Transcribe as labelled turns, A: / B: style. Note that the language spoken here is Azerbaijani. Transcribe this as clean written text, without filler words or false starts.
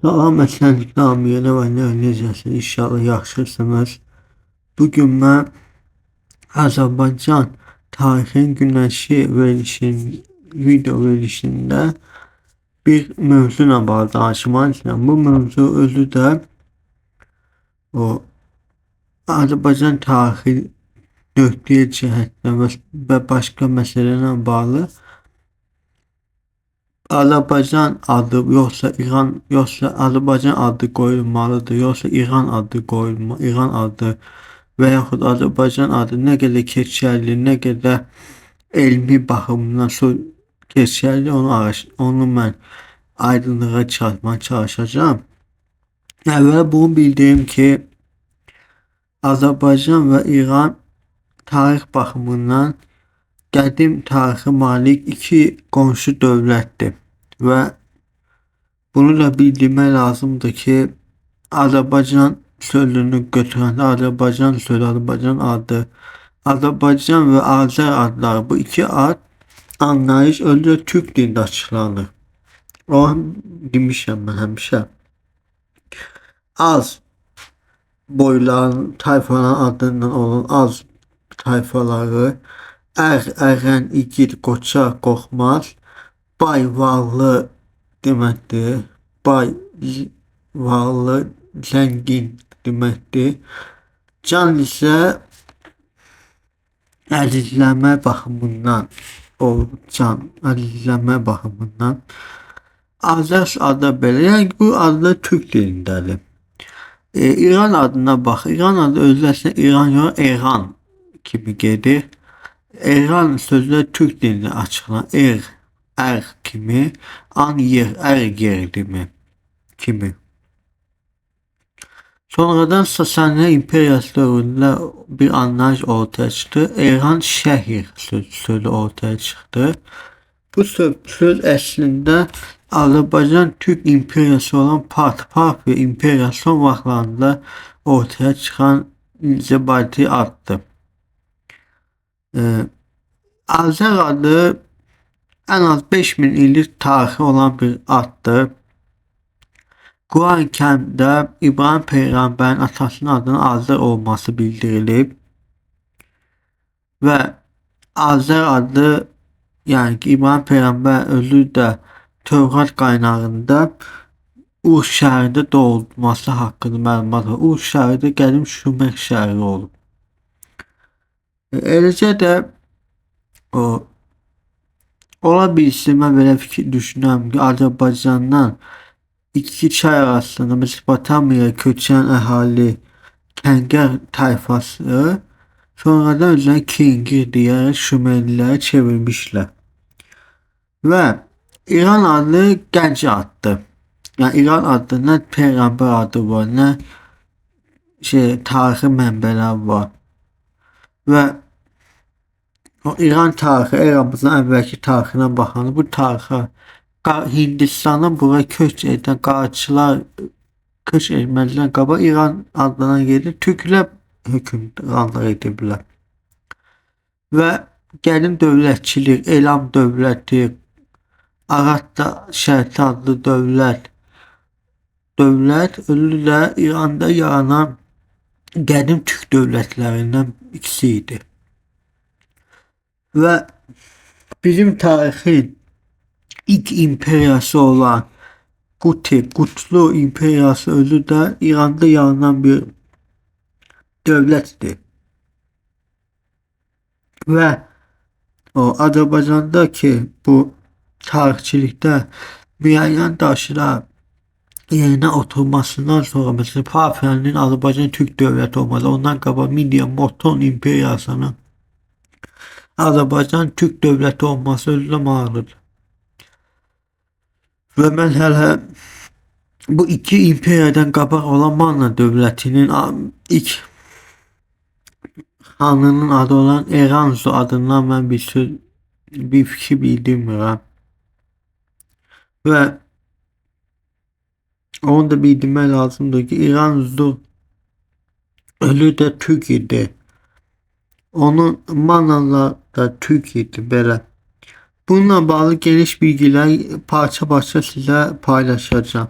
A: Salam, əslənliklə hamıya və necəsiniz? İnşallah yaxşısınız. Bugün mən Azərbaycan tarixin günəşi video verilişində bir mövzu ilə bağlı danışmaq istəyirəm. Bu mövzu özü də o Azərbaycan tarixi nöqteyi cəhətdən və başqa məsələlərlə bağlı Azərbaycan adı yoxsa İran, yoxsa Azərbaycan adı qoyulmalıdır, yoxsa İran adı İran adı və yaxud Azərbaycan adı nə qədər keçərli, nə qədər elmi baxımdan keçərli onu mən aydınlığa çıxartmaya çalışacağım. Əvvəla bunu bildirim ki, Azərbaycan və İran tarix baxımından qədim tarixə malik iki qonşu dövlətdir və bunu da bildirmək lazımdır ki, Azərbaycan sözünü götürəndə Azərbaycan sözü, Azərbaycan adı, Azərbaycan və Azər adları, bu iki ad anlayış önce Türk dilində açıqlanır. O demişəm mən həmişə. Az boyların, tayfaların adından olan az tayfaları, ərən, igid, qoça, qorxmaz, bay, varlı deməkdir, bay, varlı, zəngin deməkdir. Can isə əzizləmə baxımından, əzizləmə baxımından. Azər adı belə, yəni bu adı Türk dilindədir. İran adına bax, İran adı özü əslində İran yox, İran kimi gedir. İran sözü Türk dilində açıqlanır. Ər kimi, an yer, yer demək kimi. Sonradan Sasaniya İmperiyası dövründə bir anlayış ortaya çıxdı. İran şəhər sözü ortaya çıxdı. Bu söz əslində Azərbaycan Türk İmperiyası olan Parfiya İmperiyası son vaxtlarında ortaya çıxan inzibati addır. Azər adı en az 5000 illik tarixi olan bir addır. Quran-ı Kərimdə İbrahim Peyğəmbərin atasının adının Azər olması bildirilib və Azər adı, yəni ki, İbrahim Peyğəmbər özü də Tövrat qaynağında Ur şəhərində doğulması haqqında məlumat var. Ur şəhəri də qədim Şumer şəhəri olub. Eləcə də ola bilsin, mən belə fikir düşünürəm ki, Azərbaycandan iki çay arasında Mesopotamiyaya köçən əhali Kəngər tayfası sonradan özlərini Kingir deyərək Şumerlilərə çevirmişlər. Və İran adı gənc addır. Yəni İran adı nə Peyğəmbər adı var, nə tarixi mənbələr var. Və o İran tarixi eramızdan əvvəlki tarixinə baxanda bu tarixə Hindistandan bura köç edən qarçılar köç etməzdən qabaq İran adlanan yerdə türklər hökmranlıq ediblər. Və qədim dövlətçilik, Elam dövləti, Aratda Şərti adlı dövlət özü də İranda yaranan qədim türk dövlətlərindən ikisi idi. Və bizim tarixin ilk imperiyası olan Qutlu imperiyası özü də İranda yaranan bir dövlətdir. Və o Azərbaycanda ki, bu tarixçilikdə müəyyən daşlar yerinə oturmasından sonra mesela Parfiyanın Azərbaycan Türk dövləti olmalı. Ondan qabaq Midiya Moton imperiyasının Azərbaycan Türk dövləti olması özü də maraqlıdır. Və mən hələ bu iki imperiyadan qabaq olan Manna dövlətinin ilk xanının adı olan Eranzu adından mən bir fikir bildirmirəm. Və onu da bildirmək lazımdır ki, İranzu ölü də Türk idi. Onun Mannalar da Türk idi belə. Bununla bağlı geniş bilgiler parça parça sizə paylaşacağım.